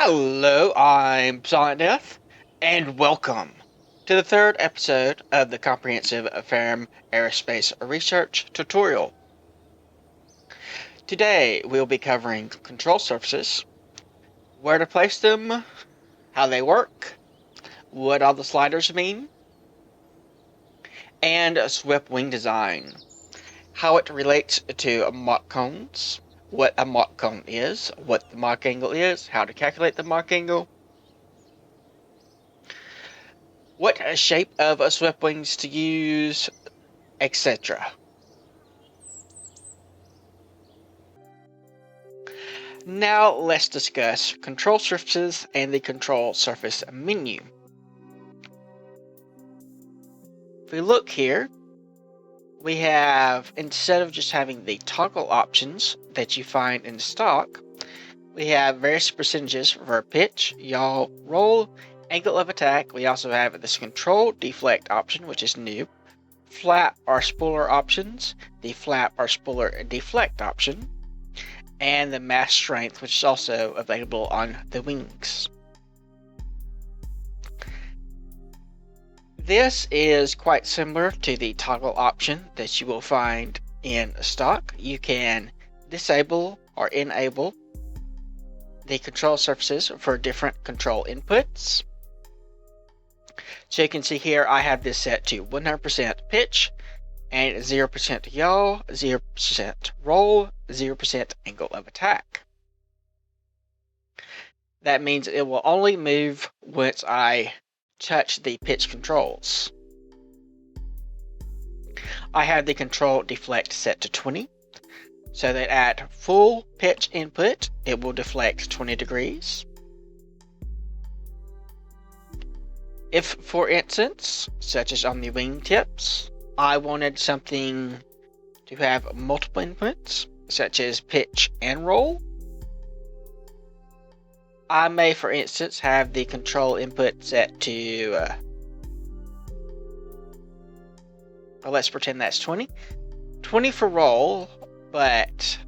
Hello, I'm Silent Death, and welcome to the third episode of the comprehensive Ferram Aerospace Research tutorial. Today, we'll be covering control surfaces, where to place them, how they work, what all the sliders mean, and swept wing design, how it relates to Mach cones, what a Mach cone is, what the Mach angle is, how to calculate the Mach angle, what shape of swept wings to use, etc. Now let's discuss control surfaces and the control surface menu. If we look here, we have, instead of just having the toggle options that you find in stock, we have various percentages for pitch, yaw, roll, angle of attack. We also have this control deflect option, which is new, flap or spoiler options, the flap or spoiler deflect option, and the mass strength, which is also available on the wings. This is quite similar to the toggle option that you will find in stock. You can disable or enable the control surfaces for different control inputs. So you can see here I have this set to 100% pitch and 0% yaw, 0% roll, 0% angle of attack. That means it will only move once I touch the pitch controls. I have the control deflect set to 20, so that at full pitch input, it will deflect 20 degrees. If, for instance, such as on the wingtips, I wanted something to have multiple inputs, such as pitch and roll, I may, for instance, have the control input set to, well, let's pretend that's 20. 20 for roll, but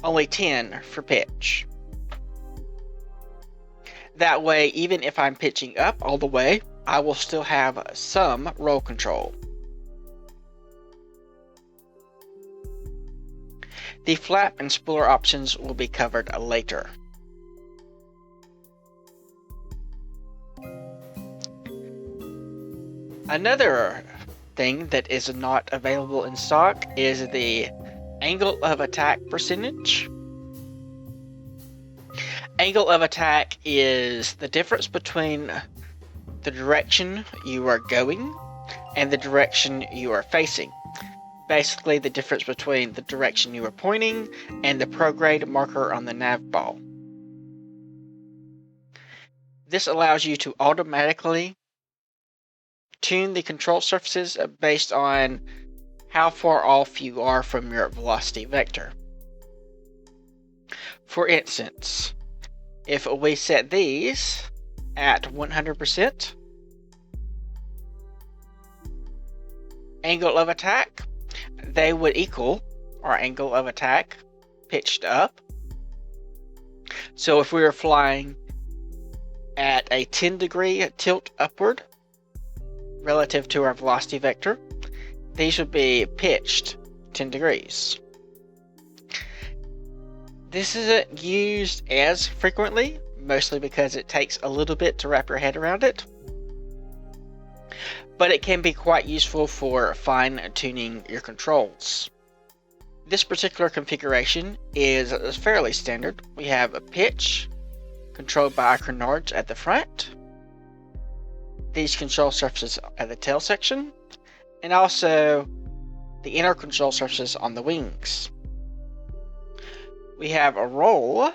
only 10 for pitch. That way, even if I'm pitching up all the way, I will still have some roll control. The flap and spoiler options will be covered later. Another thing that is not available in stock is the angle of attack percentage. Angle of attack is the difference between the direction you are going and the direction you are facing. Basically, the difference between the direction you are pointing and the prograde marker on the nav ball. This allows you to automatically tune the control surfaces based on how far off you are from your velocity vector. For instance, if we set these at 100%, angle of attack, they would equal our angle of attack pitched up. So if we were flying at a 10-degree tilt upward relative to our velocity vector, these would be pitched 10 degrees. This isn't used as frequently, mostly because it takes a little bit to wrap your head around it, but it can be quite useful for fine-tuning your controls. This particular configuration is fairly standard. We have a pitch controlled by our canards at the front, these control surfaces at the tail section, and also the inner control surfaces on the wings. We have a roll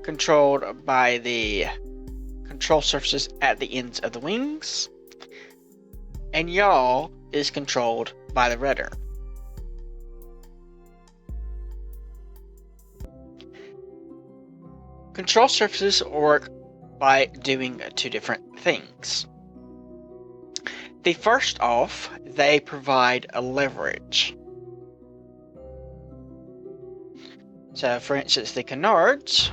controlled by the control surfaces at the ends of the wings, and yaw is controlled by the rudder. Control surfaces work by doing two different things. The first off, they provide a leverage. So, for instance, the canards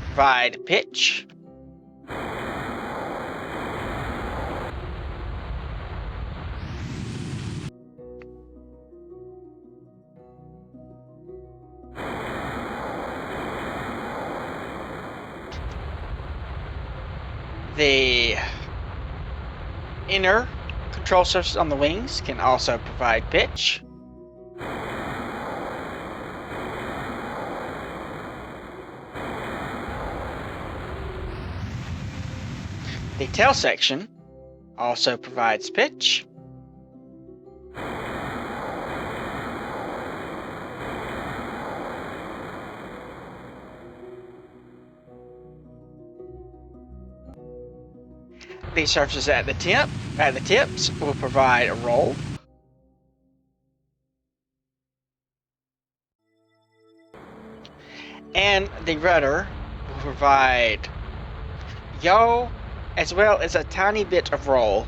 provide pitch. The inner control surfaces on the wings can also provide pitch. The tail section also provides pitch. The surfaces at the tips will provide a roll. And the rudder will provide yaw as well as a tiny bit of roll,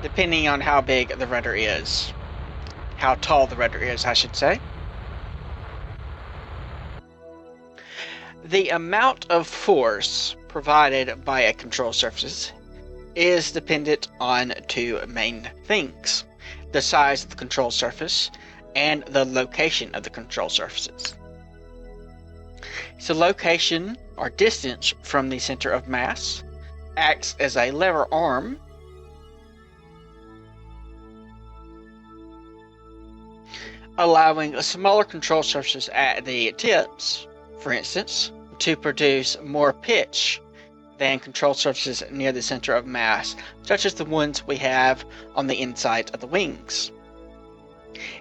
depending on how big the rudder is. How tall the rudder is, I should say. The amount of force provided by a control surface is dependent on two main things: the size of the control surface and the location of the control surfaces. So location, or distance from the center of mass, acts as a lever arm allowing smaller control surfaces at the tips, for instance, to produce more pitch than control surfaces near the center of mass, such as the ones we have on the inside of the wings.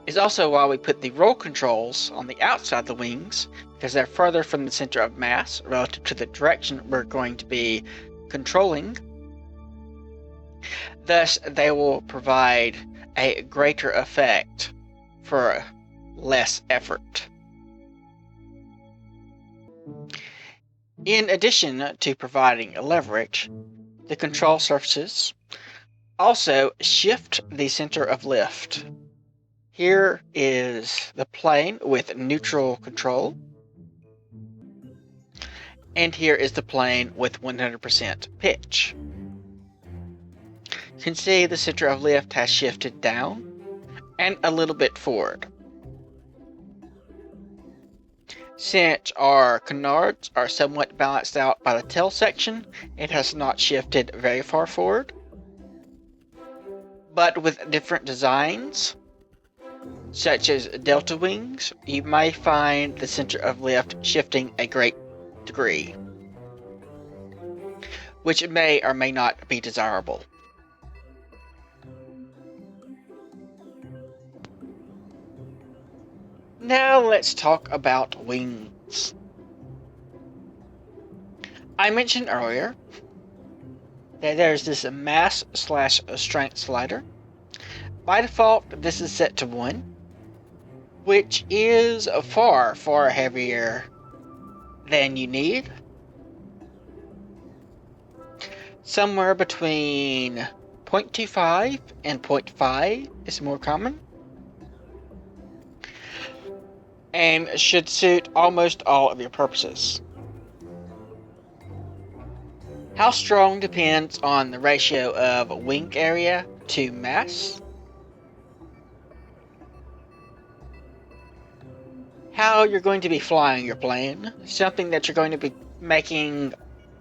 It's also why we put the roll controls on the outside of the wings, because they're further from the center of mass relative to the direction we're going to be controlling. Thus, they will provide a greater effect for less effort. In addition to providing leverage, the control surfaces also shift the center of lift. Here is the plane with neutral control, and here is the plane with 100% pitch. You can see the center of lift has shifted down and a little bit forward. Since our canards are somewhat balanced out by the tail section, it has not shifted very far forward. But with different designs, such as delta wings, you may find the center of lift shifting a great degree, which may or may not be desirable. Now let's talk about wings. I mentioned earlier that there's this mass/strength slider. By default, this is set to 1, which is far, far heavier than you need. Somewhere between 0.25 and 0.5 is more common, and should suit almost all of your purposes. How strong depends on the ratio of wing area to mass, how you're going to be flying your plane. Something that you're going to be making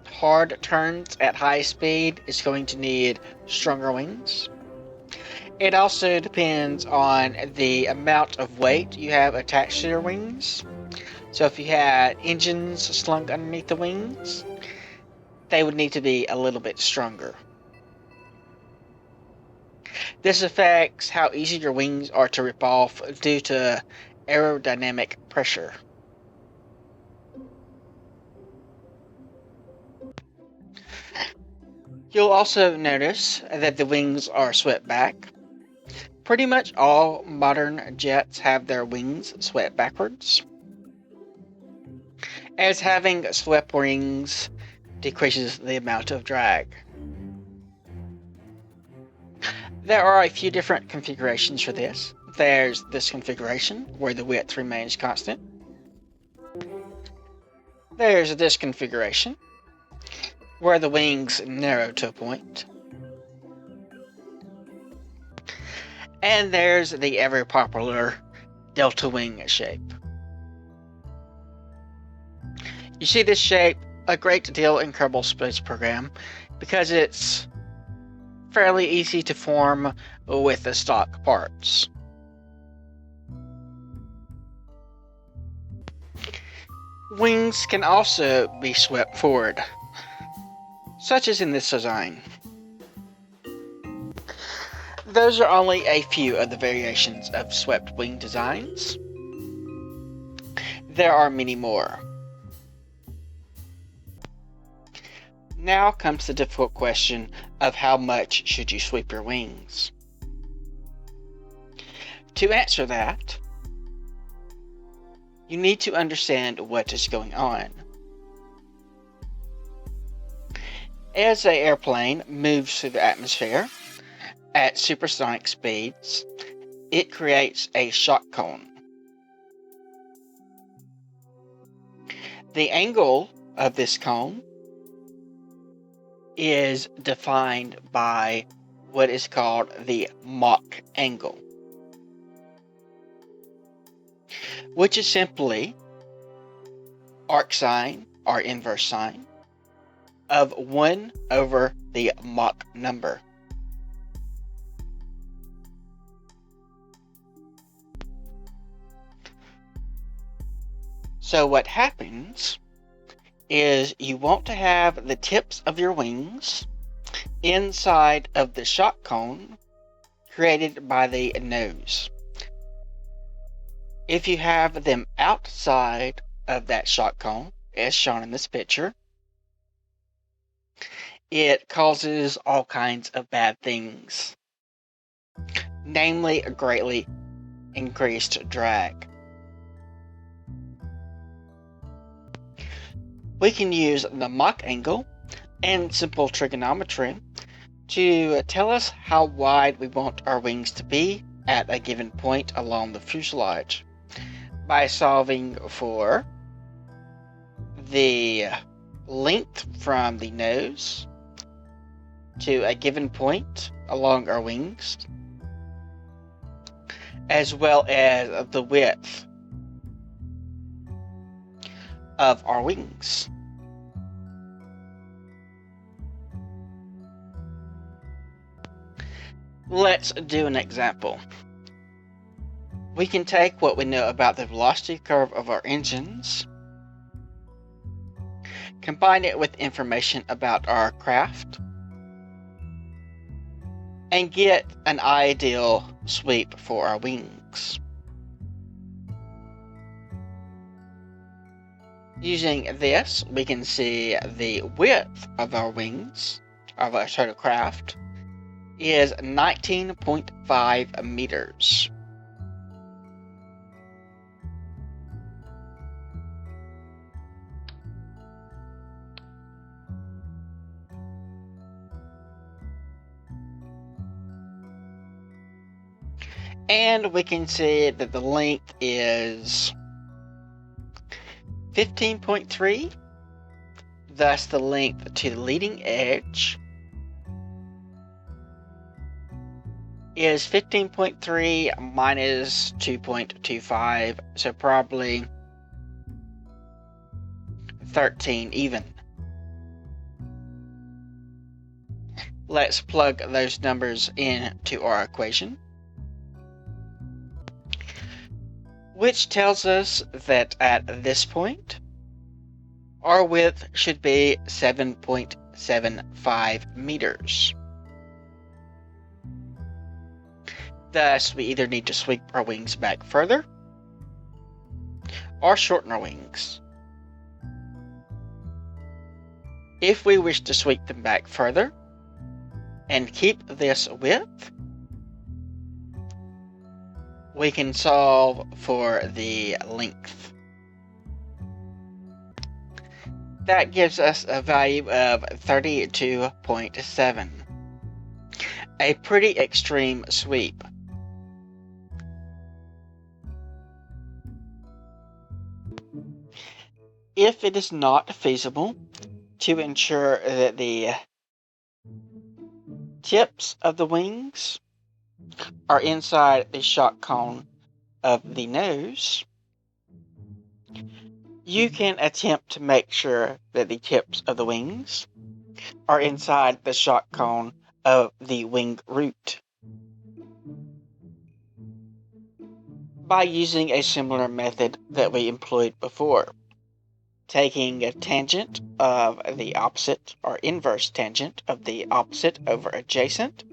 hard turns at high speed is going to need stronger wings. It also depends on the amount of weight you have attached to your wings. So if you had engines slung underneath the wings, they would need to be a little bit stronger. This affects how easy your wings are to rip off due to aerodynamic pressure. You'll also notice that the wings are swept back. Pretty much all modern jets have their wings swept backwards, as having swept wings decreases the amount of drag. There are a few different configurations for this, There's this configuration where the width remains constant. There's this configuration where the wings narrow to a point. And there's the ever popular delta wing shape. You see this shape a great deal in Kerbal Space Program because it's fairly easy to form with the stock parts. Wings can also be swept forward, such as in this design. Those are only a few of the variations of swept wing designs. There are many more. Now comes the difficult question of how much should you sweep your wings? To answer that, you need to understand what is going on. As an airplane moves through the atmosphere at supersonic speeds, it creates a shock cone. The angle of this cone is defined by what is called the Mach angle, which is simply arc sine or inverse sine of 1 over the Mach number. So what happens is you want to have the tips of your wings inside of the shock cone created by the nose. If you have them outside of that shock cone, as shown in this picture, it causes all kinds of bad things, namely a greatly increased drag. We can use the Mach angle and simple trigonometry to tell us how wide we want our wings to be at a given point along the fuselage by solving for the length from the nose to a given point along our wings, as well as the width of our wings. Let's do an example. We can take what we know about the velocity curve of our engines, combine it with information about our craft, and get an ideal sweep for our wings. Using this, we can see the width of our wings, of our total craft, is 19.5 meters. And we can see that the length is 15.3, thus the length to the leading edge is 15.3 minus 2.25, so probably 13 even. Let's plug those numbers into our equation, which tells us that at this point, our width should be 7.75 meters. Thus, we either need to sweep our wings back further or shorten our wings. If we wish to sweep them back further and keep this width, we can solve for the length. That gives us a value of 32.7. A pretty extreme sweep. If it is not feasible to ensure that the tips of the wings are inside the shock cone of the nose, you can attempt to make sure that the tips of the wings are inside the shock cone of the wing root by using a similar method that we employed before, taking a tangent of the opposite or inverse tangent of the opposite over adjacent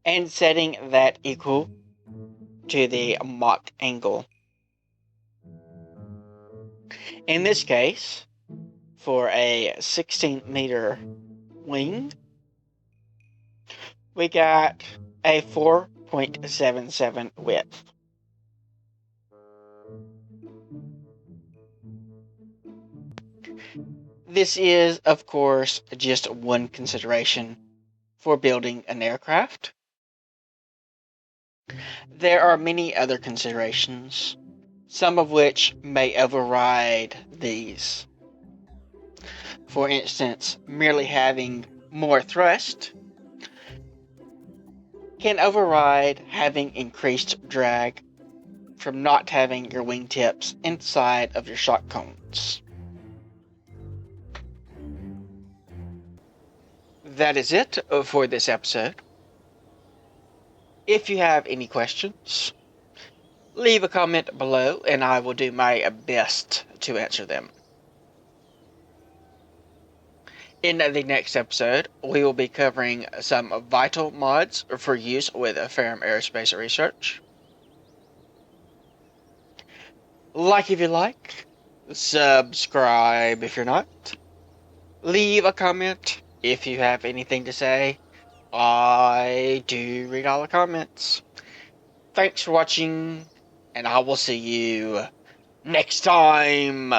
and setting that equal to the Mach angle. In this case, for a 16-meter wing, we got a 4.77 width. This is, of course, just one consideration for building an aircraft. There are many other considerations, some of which may override these. For instance, merely having more thrust can override having increased drag from not having your wingtips inside of your shock cones. That is it for this episode. If you have any questions, leave a comment below and I will do my best to answer them. In the next episode, we will be covering some vital mods for use with Ferram Aerospace Research. Like if you like, subscribe if you're not, leave a comment if you have anything to say. I do read all the comments. Thanks for watching, and I will see you next time.